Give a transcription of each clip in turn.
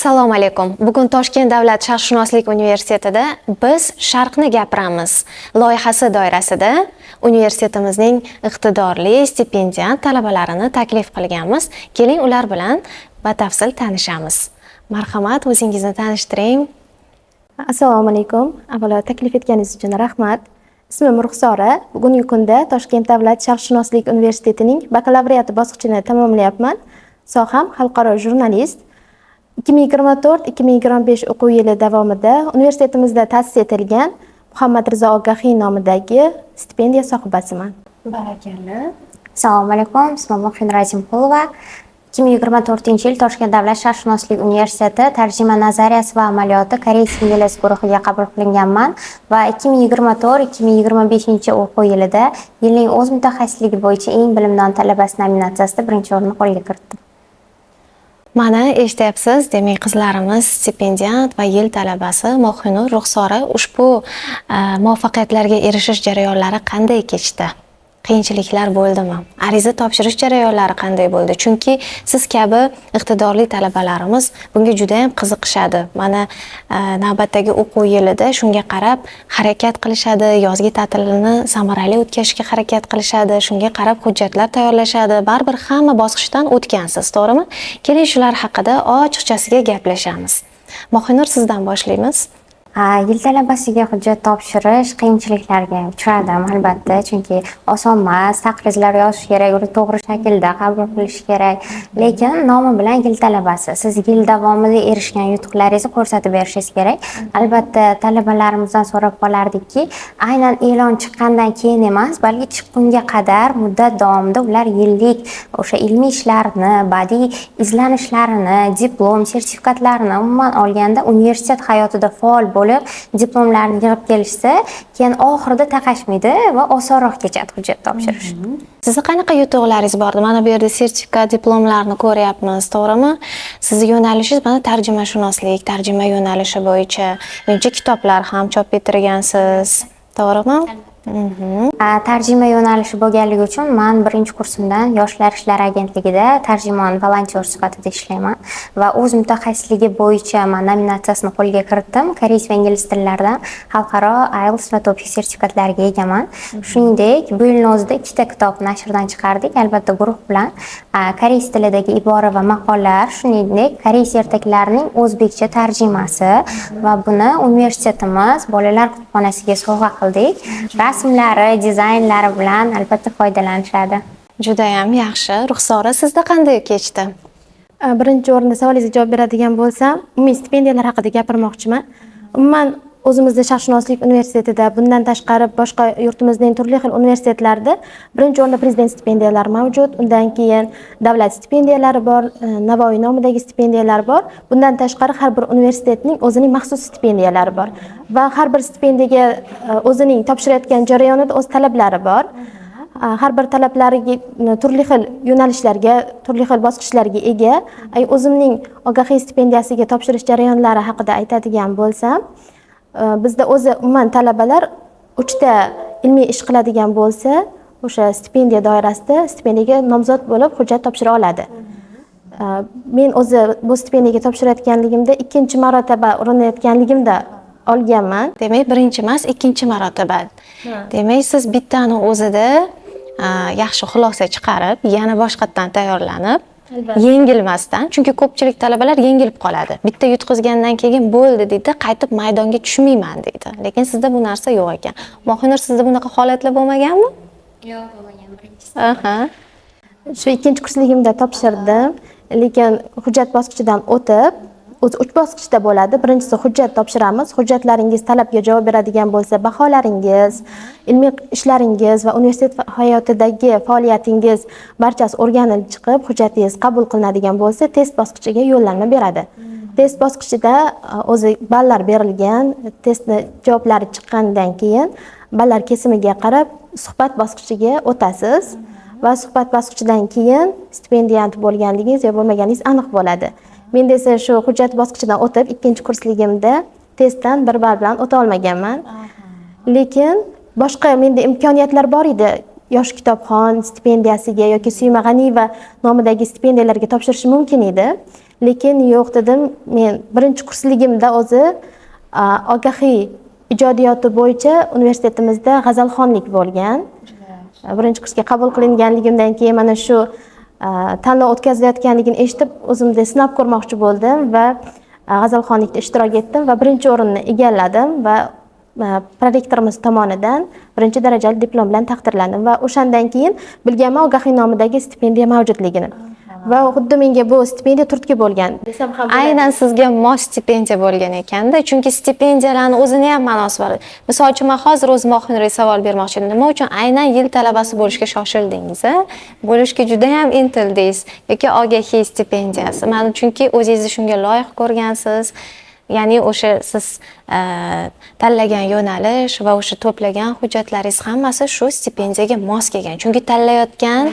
Assalomu alaykum. Bugun Toshkent davlat sharqshunoslik universitetida biz Sharqni gapiramiz loyihasi doirasida universitetimizning iqtidorli stipendiat talabalarini taklif qilganmiz. Keling ular bilan batafsil tanishamiz. Marhamat, o'zingizni tanishtiring. Assalomu alaykum. Avvalo taklif etganingiz uchun rahmat. Ismim Ruxsora. Bugungi kunda Toshkent davlat sharqshunoslik universitetining bakalavriat bosqichini tamomlayapman. Soham xalqaro jurnalist. 2024-2025 o'quv yili davomida universitetimizda ta'sis etilgan Muhammad Rizo Ogahiy nomidagi stipendiya sohibasiman. Barakalla. Assalomu alaykum. Ismim Muhsin Razimqulova. 2024-yil Toshkent davlat sharqshunoslik universiteti tarjima nazariyasi va amaliyoti koreys ingliz guruhiga qabul qilinganman va 2024-2025 o'quv yilida yilning o'z mutaxassisligi bo'yicha eng bilimdon talabasi nominatsiyasida birinchi o'rinni qo'lga kiritdim. Mana eshityapsiz, demak qizlarimiz stipendiat va yil talabasi Mohinur Ruxsora ushbu muvaffaqiyatlarga erishish jarayonlari qanday kechdi? Qiyinchiliklar bo'ldimi? Ariza topshirish jarayonlari qanday bo'ldi? Chunki siz kabi iqtidorli talabalarimiz bunga juda ham qiziqishadi. Mana navbatdagi o'quv yilida shunga qarab harakat qilishadi, yozgi ta'tilini samarali o'tkazishga harakat qilishadi, shunga qarab hujjatlar tayyorlashadi. Baribir hamma bosqichdan o'tgansiz, to'g'rimi? Keling shular haqida ochiqchasiga gaplashamiz. Mohinur, sizdan boshlaymiz. Yil talabasiga hujjat topshirish qiyinchiliklarga uchradim albatta, chunki oson emas, taqrizlar yozish kerak, uni to'g'ri shaklda qabul qilish kerak. Lekin nomi bilan yil talabasi, siz yil davomida erishgan yutuqlaringizni ko'rsatib berishingiz kerak. Albatta talabalarimizdan so'rab qolardikki, aynan e'lon chiqqandan keyin emas, balki chiqqunga qadar muddat davomida ular yillik o'sha ilmiy ishlarini, badiiy izlanishlarini, diplom, sertifikatlarini umuman olganda universitet hayotida faol diplomlarni yig'ib kelishsa, keyin oxirida taqashmaydi va osonroq kechadi hujjat topshirish. Sizni qanaqa yutuqlaringiz bor? Mana bu yerda sertifikat, diplomlarni ko'ryapmiz, to'g'rimi? Sizning yo'nalishingiz mana tarjimashunoslik, tarjima yo'nalishi bo'yicha buncha kitoblar ham chop ettirgansiz, to'g'rimi? Tarjima yo'nalishi bo'lganligi uchun men birinchi kursimdan Yoshlar ishlari agentligida tarjimon volontyor sifatida ishlayman va o'z mutaxassisligi bo'yicha men nominatsiyasini qo'lga kiritdim. Koreys va ingliz tillaridan xalqaro IELTS va TOEFL sertifikatlariga egaman. Shuningdek, bu yilning o'zida ikkita kitob nashrdan chiqardik, albatta guruh bilan. Koreys tilidagi ibora va maqollar, shuningdek, koreys ertaklarining o'zbekcha tarjimasi va buni universitetimiz bolalar kutubxonasiga sovg'a qildik. Rasmlari, dizaynlari bilan albatta foydalanishadi. Juda ham yaxshi. Ruxsora, sizda qanday kechdi? Birinchi o'rinda savolingizga javob beradigan bo'lsam, umumiy stipendiyalar haqida gapirmoqchiman. Umuman o'zimizda Sharqshunoslik universitetida, bundan tashqari boshqa yurtimizning turli xil universitetlarida birinchi o'rinda prezident stipendiyalari mavjud, undan keyin davlat stipendiyalari bor, Navoiy nomidagi stipendiyalar bor. Bundan tashqari har bir universitetning o'zining maxsus stipendiyalari bor va har bir stipendiyaga o'zining topshirayotgan jarayonida o'z talablari bor. Har bir talablariga turli xil yo'nalishlarga, turli xil bosqichlarga ega. O'zimning Ogahiy stipendiyasiga topshirish jarayonlari haqida aytadigan bo'lsam, bizda o'zi umuman talabalar 3 ta ilmiy ish qiladigan bo'lsa, o'sha stipendiya doirasida stipendiyaga nomzod bo'lib hujjat topshira oladi. Men o'zi bu stipendiyaga topshirayotganligimda ikkinchi marotaba urinayotganligimda olganman. Demak, birinchi emas, ikkinchi marotaba. Demak, siz bittani o'zida yaxshi xulosa chiqarib, yana boshqatdan tayyorlanib, yengilmasdan, chunki ko'pchilik talabalar yengilib qoladi. Bitta yutqizgandan keyin bo'ldi deydi, qaytib maydonga tushmayman deydi. Lekin sizda bu narsa yo'q ekan. Mohinur, sizda bunaqa holatlar bo'lmaganmi? Yo'q, bo'lmagan birinchisi. Shu ikkinchi kursligimda topshirdim, lekin hujjat bosqichidan o'tib, o'zi 3 bosqichda bo'ladi. Birinchisi hujjat topshiramiz. Hujjatlaringiz talabga javob beradigan bo'lsa, baholaringiz, ilmiy ishlaringiz va universitet hayotidagi faoliyatingiz barchasi o'rganilib chiqib, hujjatingiz qabul qilinadigan bo'lsa, test bosqichiga yo'llanma beradi. Test bosqichida o'zi ballar berilgan, testning javoblari chiqqandan keyin ballar kesimiga qarab suhbat bosqichiga o'tasiz va suhbat bosqichidan keyin stipendiyant bo'lganligingiz yoki bo'lmaganligingiz aniq bo'ladi. Men esa shu hujjat bosqichidan o'tib, ikkinchi kursligimda testdan bir ball bilan o'ta olmaganman. Lekin boshqa menda imkoniyatlar bor edi. Yosh kitobxon stipendiyasiga yoki Suyma G'aniyeva nomidagi stipendiyalarga topshirish mumkin edi. lekin yo'q dedim. Men birinchi kursligimda o'zi ogahiy ijodiyoti bo'yicha universitetimizda g'azalxonlik bo'lgan. Birinchi kursga qabul qilinganligimdan keyin mana shu tanlov o'tkazilayotganligini eshitib o'zimda sinab ko'rmoqchi bo'ldim va g'azalxonlikda ishtirok etdim va birinchi o'rinni egalladim va prorektorimiz tomonidan birinchi darajali diplom bilan taqdirlandim va o'shandan keyin bilganman ogahiy nomidagi stipendiya mavjudligini va xuddi menga bu stipendiya turtki bo'lgan desam ham bo'ladi. Aynan sizga mos stipendiya bo'lgan ekanda, chunki stipendiyalarning o'zini ham ma'nosi bor. Misol uchun men hozir o'zim Mohino'ga savol bermoqchi edim. Nima uchun aynan yil talabasi bo'lishga shoshildingiz? Bo'lishga juda ham intildingiz yoki ogahiy stipendiyasi? Mana chunki o'zingizni shunga loyiq ko'rgansiz. Ya'ni o'sha siz tanlagan yo'nalish va o'sha to'plagan hujjatlaringiz hammasi shu stipendiyaga mos kelgan. Chunki tanlayotgan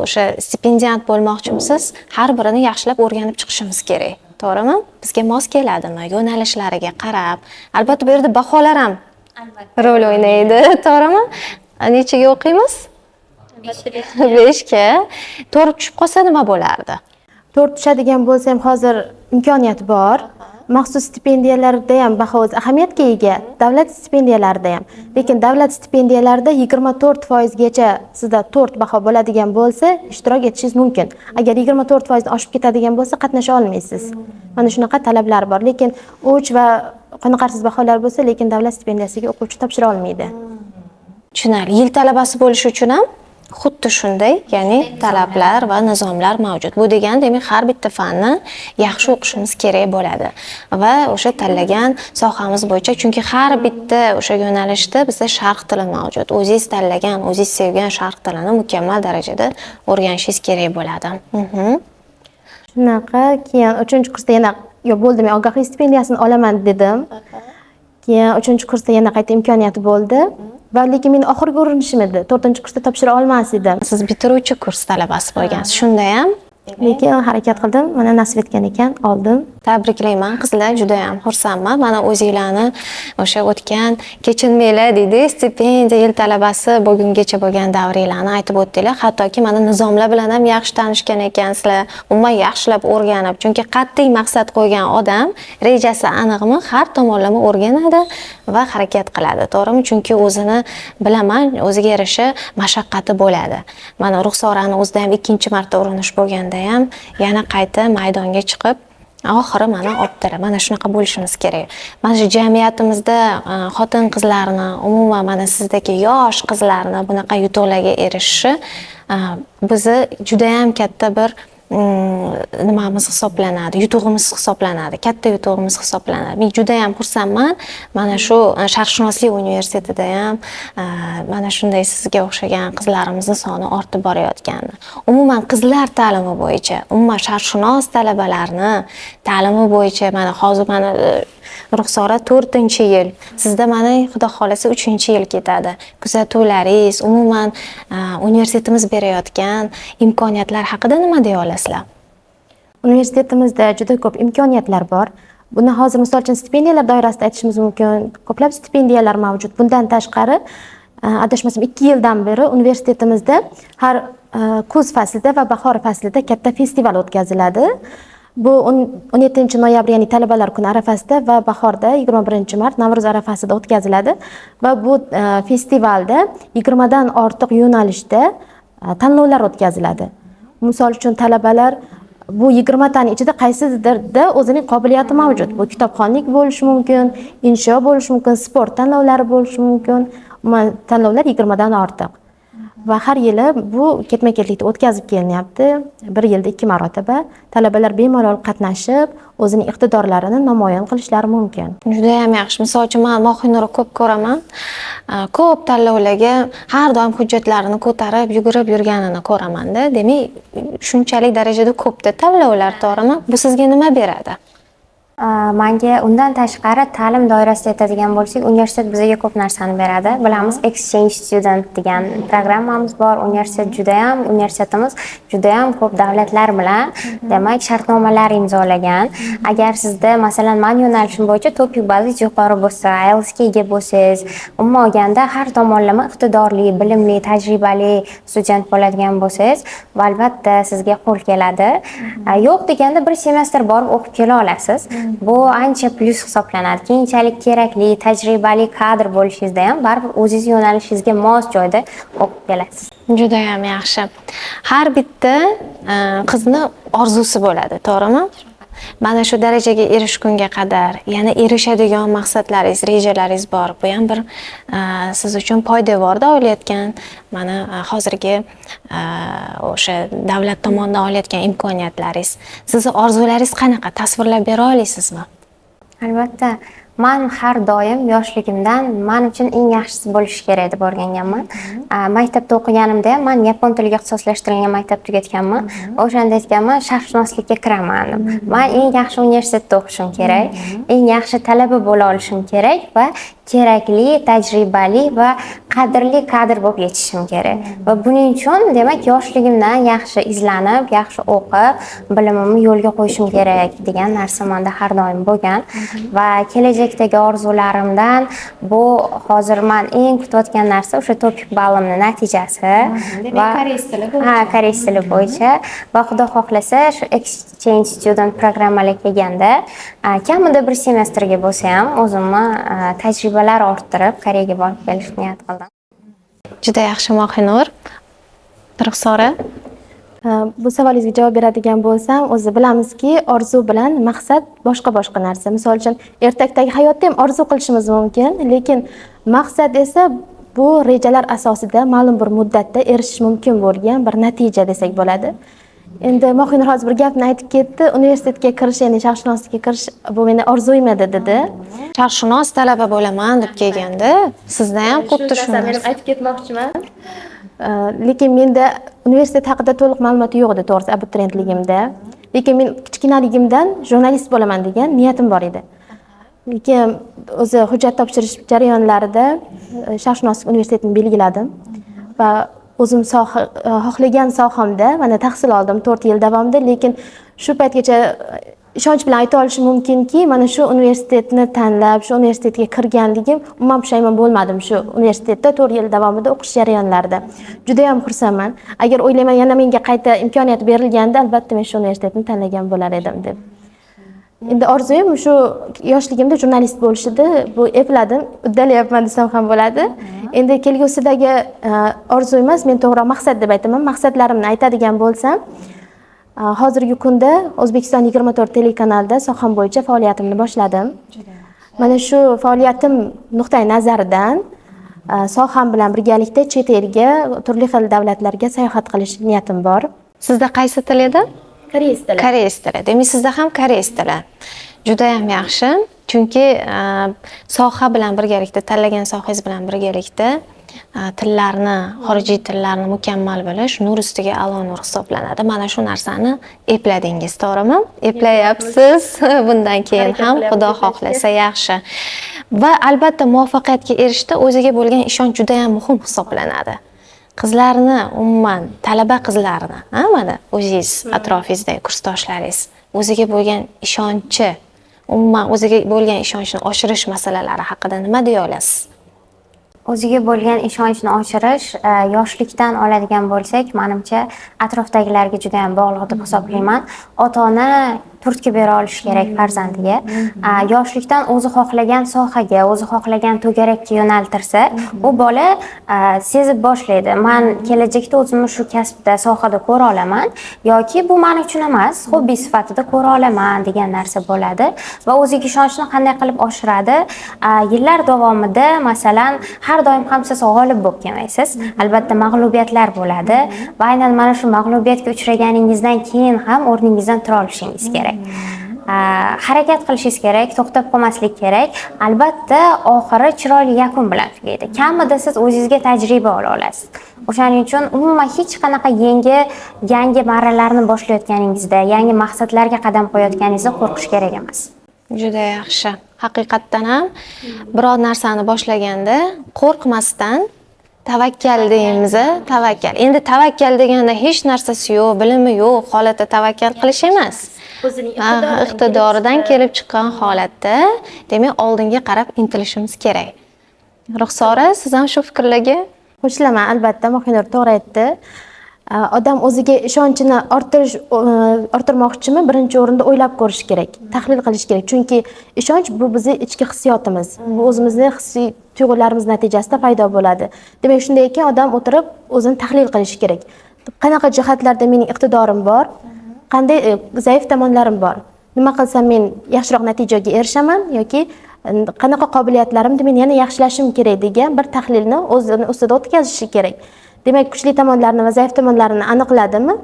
o'sha stipendiyant bo'lmoqchimisiz, har birini yaxshilab o'rganib chiqishimiz kerak. To'g'rimi? Bizga mos keladimi? Yo'nalishlariga qarab. Albatta bu yerda baholar ham rol o'ynaydi, to'g'rimi? Nechaga o'qiymiz? 5ga. To'g'ri tushib qolsa nima bo'lardi? To'rt tushadigan bo'lsa ham hozir imkoniyat bor. Maxsus stipendiyalarda ham baho o'z ahamiyatga ega, davlat stipendiyalarida ham. Lekin davlat stipendiyalarida 24% gacha sizda 4 baho bo'ladigan bo'lsa, ishtirok etishingiz mumkin. Agar 24% dan oshib ketadigan bo'lsa, qatnasha olmaysiz. Mana shunaqa talablar bor. Lekin 3 va qoniqarsiz baholar bo'lsa, lekin davlat stipendiyasiga o'quvchi topshira olmaydi. Tushunarli. Yil talabasi bo'lish uchun ham xuddi shunday, ya'ni talablar va nizomlar mavjud. Bu degani demak har bitta fanni yaxshi o'qishimiz kerak bo'ladi va o'sha tanlagan sohamiz bo'yicha, chunki har bitta o'sha yo'nalishda bizda sharh tili mavjud. O'zingiz tanlagan, o'zingiz sevgan sharh tilini mukammal darajada o'rganishingiz kerak bo'ladi. Shunaqa, keyin 3-kursda yana bo'ldi, men ogahiy stipendiyasini olaman dedim. Keyin 3-kursda yana qayta imkoniyat bo'ldi. Va lekin men oxirgi urinishim edi. 4-kursda topshira olmas edim. Siz bitiruvchi kurs talabasi bo'lgansiz. Shunda ham lekin harakat qildim, mana nasib etgan ekan, oldim. Tabriklayman qizlar, juda ham xursandman. Mana o'zinglarni o'sha o'tgan kechinmanglar deydi, stipendiya yil talabasi bugungacha bo'lgan davringlarni aytib o'tdinglar. Hattoki mana nizomlar bilan ham yaxshi tanishgan ekansizlar. Umuman yaxshilab o'rganib, chunki qat'iy maqsad qo'ygan odam rejasi aniqmi, har tomonlama o'rganadi va harakat qiladi. To'g'rimi? Chunki o'zini bilaman, o'ziga yarasha mashaqqati bo'ladi. Mana Ruxsorani o'zida ham 2-marta urinish bo'lganda ham yana qayta maydonga chiqib oxiri mana optilar. Mana shunaqa bo'lishimiz kerak. Mana shu jamiyatimizda xotin qizlarni, umuman mana sizdagi yosh qizlarni bunaqa yutuqlarga erishishi bizni juda ham katta bir nimamiz hisoblanadi, yutug'imiz hisoblanadi, katta yutug'imiz hisoblanadi. Men juda ham xursandman. Mana shu Sharqshunoslik universitetida ham mana shunday sizga o'xshagan qizlarimizni soni ortib borayotgani. Umuman qizlar ta'limi bo'yicha, umuman sharqshunos talabalarni ta'limi bo'yicha mana hozir mana Ruxsora 4-yil, sizda mana xudo xolasa 3-yil ketadi. Kuzatuvlaringiz, umuman universitetimiz berayotgan imkoniyatlar haqida nima deya olasizlar? Universitetimizda juda ko'p imkoniyatlar bor. Buni hozir misol uchun stipendiyalar doirasida aytishimiz mumkin. Ko'plab stipendiyalar mavjud. Bundan tashqari, adashmasam 2 yildan beri universitetimizda har kuz faslida va bahor faslida katta festival o'tkaziladi. Bu 17-noyabr, ya'ni talabalar kuni arafasida va bahorda 21-mart Navro'z arafasida o'tkaziladi va bu festivalda 20 dan ortiq yo'nalishda tanlovlar o'tkaziladi. Misol uchun talabalar bu 20 taning ichida qaysidirda o'zining qobiliyati mavjud. Bu kitobxonlik bo'lishi mumkin, insho bo'lishi mumkin, sport tanlovlari bo'lishi mumkin. Tanlovlar 20 dan ortiq. Va har yili bu ketma-ketlikda o'tkazib kelinyapti. Bir yilda 2 marotaba talabalar bemalol qatnashib, o'zining iqtidorlarini namoyon qilishlari mumkin. Juda ham yaxshi. Misol uchun men Mohinurni ko'p ko'raman. Ko'p tanlovlarga har doim hujjatlarini ko'tarib, yugurib yurganini ko'raman-da. Demak, shunchalik darajada ko'pda tanlovlar, to'g'rimi? Bu sizga nima beradi? Menga undan tashqari ta'lim doirasida aytadigan bo'lsak, universitet bizga ko'p narsani beradi. Bilamiz, exchange student degan programmamiz bor. Universitetimiz judayam ko'p davlatlar bilan, demak, shartnomalar imzolagan. Agar sizda, masalan, men yo'nalishim bo'yicha topik balangiz yuqori bo'lsa, IELTS ga ega bo'lsangiz, umuman olganda har tomonlama iqtidorli, bilimli, tajribali student bo'ladigan bo'lsangiz, albatta sizga qo'l keladi. Yo'q deganda bir semestr borib o'qib kela olasiz. Bu ancha plyus hisoblanadi. Keyinchalik kerakli, tajribali kadr bo'lishingizda ham baribir o'zingiz yo'nalishingizga mos joyda o'qib kelasiz. Juda ham yaxshi. Har bitta qizni orzusi bo'ladi, to'g'rimi? Mana shu darajaga erishgunga qadar yana erishadigan maqsadlaringiz, rejalaringiz bor. Bu ham bir siz uchun poydevorda olayotgan, mana hozirgi o'sha davlat tomonidan olayotgan imkoniyatlaringiz. Sizning orzularingiz qanaqa? Tasvirlab bera olasizmi? Albatta, men har doim yoshligimdan men uchun eng yaxshisi bo'lishi kerak deb o'rganganman. Maktabda o'qiganimda ham men yapon tiliga ixtisoslashtirilgan maktab tugatganman. O'shanda aytganman, sharqshunoslikka kiraman. Men eng yaxshi universitetda o'qishim kerak, eng yaxshi talaba bo'la olishim kerak va kerakli, tajribali va qadrli kadr bo'lib yetishim kerak. Va buning uchun, demak, yoshligimdan yaxshi izlanib, yaxshi o'qib, bilimimni yo'lga qo'yishim kerak degan narsa menda har doim bo'lgan. Va kelajakdagi orzularimdan bu hozir men eng kutayotgan narsa o'sha topik balimni natijasi va koreys tili bo'yicha. Koreys tili bo'yicha va xudo xohlasa shu exchange student programmaga kelganda kamida bir semestrga bo'lsa ham o'zimni tajribalar orttirib Koreyaga borib kelishni niyat qildim. Juda yaxshi, Mohinur. Ruxsora? Bu savolingizga javob beradigan bo'lsam, o'zi bilamizki, orzu bilan maqsad boshqa narsa. Misol uchun, ertakdagi hayotda ham orzu qilishimiz mumkin, lekin maqsad esa bu rejalar asosida ma'lum bir muddatda erishish mumkin bo'lgan bir natija desak bo'ladi. Endi Mohinur hozir bir gapni aytib ketdi, universitetga kirish, ya'ni sharqshunoslikka kirish bu meni orzum edi dedi. Sharqshunos talaba bo'laman deb kelganda, sizda ham xuddi shu narsani aytib ketmoqchiman. Lekin menda universitet haqida to'liq ma'lumot yo'q edi, to'g'risi, abituriyentligimda. Lekin men kichkinaligimdan jurnalist bo'laman degan niyatim bor edi. Lekin o'zi hujjat topshirish jarayonlarida Sharqshunoslik universitetini belgiladim va o'zim xohlagan sohamda mana tahsil oldim 4 yil davomida, lekin shu paytgacha ishonch bilan ayta olishim mumkinki, mana shu universitetni tanlab, shu universitetga kirganligim, umuman pushaymon bo'lmadim shu universitetda 4 yil davomida o'qish jarayonlarida. Juda ham xursandman. Agar o'ylayman yana menga qayta imkoniyat berilganda, albatta men shu universitetni tanlagan bo'lar edim deb. Endi orzuyim shu yoshligimda jurnalist bo'lish edi. Bu epladim, uddalayapman desam ham bo'ladi. Endi kelgusidagi orzu emas, men to'g'ri maqsad deb aytaman. Maqsadlarimni aytadigan bo'lsam, hozirgi kunda O'zbekiston 24 telekanalida soham bo'yicha faoliyatimni boshladim. Mana shu faoliyatim nuqtai nazaridan soham bilan birgalikda chet elga, turli xil davlatlarga sayohat qilish niyatim bor. Sizda qaysi til edi? Koreys tili. Koreys tili. Demak, sizda ham koreys tili. Juda ham yaxshi. Chunki soha bilan birgalikda, tanlagan sohangiz bilan birgalikda tillarni, xorijiy tillarni mukammal bilish nur ustiga a'lo nur hisoblanadi. Mana shu narsani epladingiz, to'g'rimi? Eplayapsiz. Bundan keyin ham Xudo xohlasa yaxshi. Va albatta muvaffaqiyatga erishishda o'ziga bo'lgan ishonch juda ham muhim hisoblanadi. Qizlarni, umuman talaba qizlarni, mana o'zingiz atrofingizdagi kursdoshlaringiz o'ziga bo'lgan ishonchi, umuman o'ziga bo'lgan ishonchni oshirish masalalari haqida nima deya olasiz? O'ziga bo'lgan ishonchni oshirish, yoshlikdan oladigan bo'lsak, menimcha atrofdagilarga juda ham bog'liq deb hisoblayman. Ota-ona turtki bera olish kerak farzandiga. Yoshlikdan o'zi xohlagan sohaga, o'zi xohlagan to'garakka yo'naltirsa, u bola sezib boshlaydi. Men kelajakda o'zimni shu kasbda, sohada ko'ra olaman yoki bu men uchun emas, hobbi sifatida ko'ra olaman degan narsa bo'ladi va o'ziga ishonchni qanday qilib oshiradi? Yillar davomida, masalan, har doim ham siz g'olib bo'lib kelmaysiz. Albatta mag'lubiyatlar bo'ladi va aynan mana shu mag'lubiyatga uchraganingizdan keyin ham o'rningizdan tura olishingiz kerak. Harakat qilishingiz kerak, to'xtab qolmaslik kerak. Albatta, oxiri chiroyli yakun bilan tugaydi. Kamida siz o'zingizga tajriba ola olasiz. O'shaning uchun umuman hech qanaqa yangi marralarni boshlayotganingizda, yangi maqsadlarga qadam qo'yayotganingizda qo'rqish kerak emas. Juda yaxshi. Haqiqatdan ham biror narsani boshlaganda qo'rqmasdan tavakkal deymiz, tavakkal. Endi tavakkal deganda hech narsasi yo'q, bilimi yo'q holatda tavakkal qilish emas. O'zining Iqtidoridan kelib chiqqan holatda, demak, oldinga qarab intilishimiz kerak. Ruxsora, siz ham shu fikrlarga qo'shilaman, albatta, Mohinur to'g'ri aytdi. Odam o'ziga ishonchini orttirmoqchimi, birinchi o'rinda o'ylab ko'rish kerak, tahlil qilish kerak. Chunki ishonch bu bizning ichki hissiyotimiz. Bu o'zimizning hissiy tuyg'ularimiz natijasida paydo bo'ladi. Demak, shunday ekan odam o'tirib o'zini tahlil qilishi kerak. Qanaqa jihatlarda mening iqtidorim bor? Qanday zaif tomonlarim bor? Nima qilsam men yaxshiroq natijaga erishaman yoki qanaqa qobiliyatlarimni men yana yaxshilashim kerak degan bir tahlilni o'zini ustida o'tkazishi kerak. Demak, kuchli tomonlarini va zaif tomonlarini aniqladimi,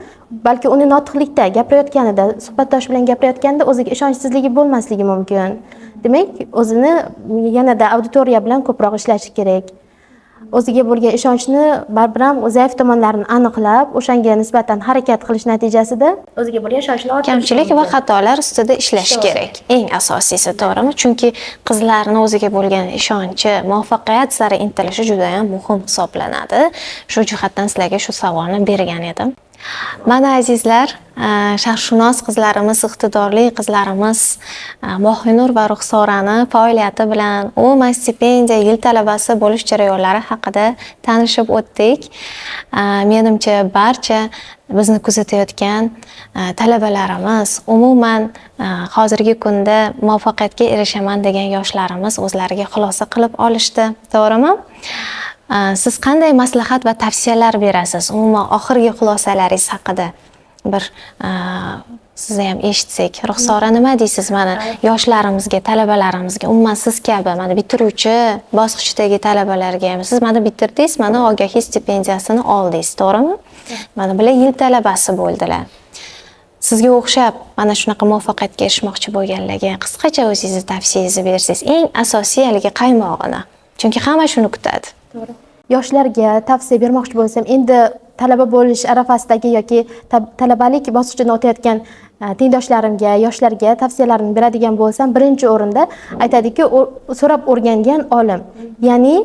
balki uni notiqlikda gapirayotganida, suhbatdosh bilan gapirayotganda o'ziga ishonchsizligi bo'lmasligi mumkin. Demak, o'zini yanada auditoriya bilan ko'proq ishlashi kerak. O'ziga bo'lgan ishonchni baribir ham zaif tomonlarini aniqlab, o'shanga nisbatan harakat qilish natijasida o'ziga bo'lgan ishonchni orttirish kamchilik va xatolar ustida ishlash kerak. Eng asosiysi, to'g'rimi? Chunki qizlarning o'ziga bo'lgan ishonchi, muvaffaqiyat sari intilishi juda ham muhim hisoblanadi. Shu jihatdan sizlarga shu savolni bergan edim. Mana azizlar, sharqshunos qizlarimiz, iqtidorli qizlarimiz Mohinur va Ruxsorani faoliyati bilan umuman stipendiya yil talabasi bo'lish jarayonlari haqida tanishib o'tdik. Menimcha barcha bizni kuzatayotgan talabalarimiz, umuman hozirgi kunda muvaffaqiyatga erishaman degan yoshlarimiz o'zlariga xulosa qilib olishdi, to'g'rimi? Siz qanday maslahat va tavsiyalar berasiz? Umuman oxirgi xulosalaringiz haqida bir sizni ham eshitsak. Ruxsora, nima deysiz mana yoshlarimizga, talabalarimizga, umuman siz kabi mana bitiruvchi bosqichdagi talabalarga ham siz mana bitirdingiz, mana ogahiy stipendiyasini oldingiz, to'g'rimi? Mana bular yil talabasi bo'ldilar. Sizga o'xshab mana shunaqa muvaffaqiyatga erishmoqchi bo'lganlarga qisqacha o'zingizni tavsiyangizni bersangiz, eng asosiy haligi qaymog'ini. Chunki hamma shuni kutadi. Yoshlarga tavsiya bermoqchi bo'lsam, endi talaba bo'lish arafasidagi yoki talabalik bosqichidan o'tayotgan tengdoshlarimga, yoshlarga tavsiyalarimni beradigan bo'lsam, birinchi o'rinda aytadiki, so'rab o'rgangan olim. Ya'ni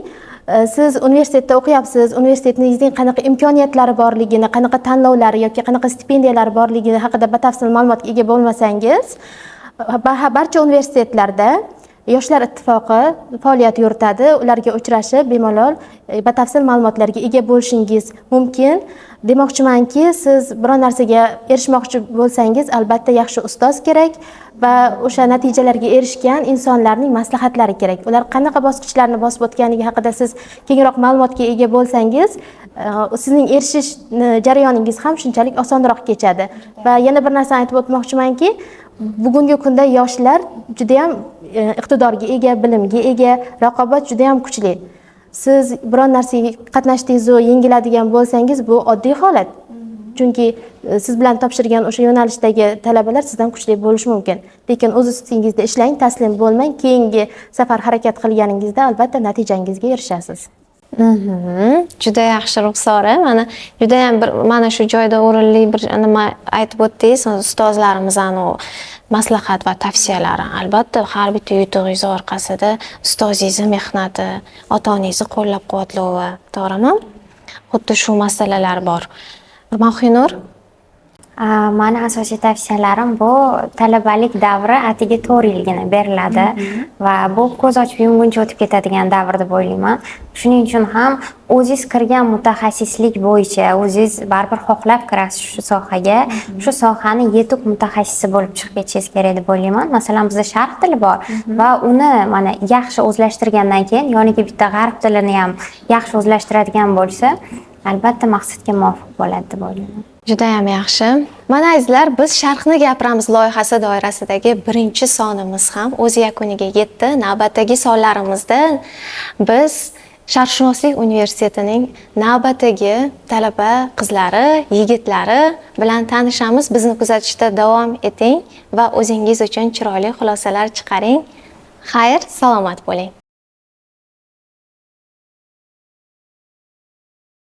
siz universitetda o'qiyapsiz, universitetingizning qanaqa imkoniyatlari borligini, qanaqa tanlovlari yoki qanaqa stipendiyalari borligini haqida batafsil ma'lumotga ega bo'lmasangiz, barcha universitetlarda Yoshlar ittifoqi faoliyat yuritadi. Ularga uchrashib, bemalol batafsil ma'lumotlarga ega bo'lishingiz mumkin. Demoqchimanki, siz biror narsaga erishmoqchi bo'lsangiz, albatta yaxshi ustoz kerak va o'sha natijalarga erishgan insonlarning maslahatlari kerak. Ular qanaqa bosqichlarni bosib o'tganligi haqida siz kengroq ma'lumotga ega bo'lsangiz, sizning erishish jarayoningiz ham shunchalik osonroq kechadi. Va yana bir narsani aytib o'tmoqchimanki, bugungi kunda yoshlar juda ham iqtidorga ega, bilimga ega, raqobat juda ham kuchli. Siz biror narsaga qatnashdingiz va yengiladigan bo'lsangiz, bu oddiy holat. Chunki siz bilan topshirgan o'sha yo'nalishdagi talabalar sizdan kuchli bo'lishi mumkin. Lekin o'z ustingizda ishlang, taslim bo'lmang. Keyingi safar harakat qilganingizda albatta natijangizga erishasiz. Juda yaxshi Ruxsora. Mana juda ham bir mana shu joyda o'rinli bir nima aytib o'tdingiz. Ustozlarimizning maslahat va tavsiyalari. Albatta har bitta yutug'ingiz orqasida ustozingiz mehnati, ota-onangiz qo'llab-quvvatlovi, to'g'rimi? Xuddi shu masalalar bor. Mohinur, Mani asosiy tavsiyalarim bu talabalik davri atigi 4 yilgina beriladi va bu ko'z ochib yumguncha o'tib ketadigan davr deb o'ylayman. Shuning uchun ham o'zingiz kirgan mutaxassislik bo'yicha o'zingiz baribir xohlab kirasiz shu sohaga, shu sohani yetuk mutaxassisi bo'lib chiqib ketishingiz kerak deb o'ylayman. Masalan, bizda sharq tili bor va uni mana yaxshi o'zlashtirgandan keyin yoniga bitta g'arb tilini ham yaxshi o'zlashtiradigan bo'lsa, albatta maqsadga muvofiq bo'ladi deb o'ylayman. juda ham yaxshi. Mana azizlar, biz Sharqni gapiramiz loyihasi doirasidagi birinchi sonimiz ham o'z yakuniga yetdi. Navbatdagi sonlarimizda biz Sharqshunoslik universitetining navbatdagi talaba qizlari, yigitlari bilan tanishamiz. Bizni kuzatishda davom eting va o'zingiz uchun chiroyli xulosalar chiqaring. Xayr, salomat bo'ling.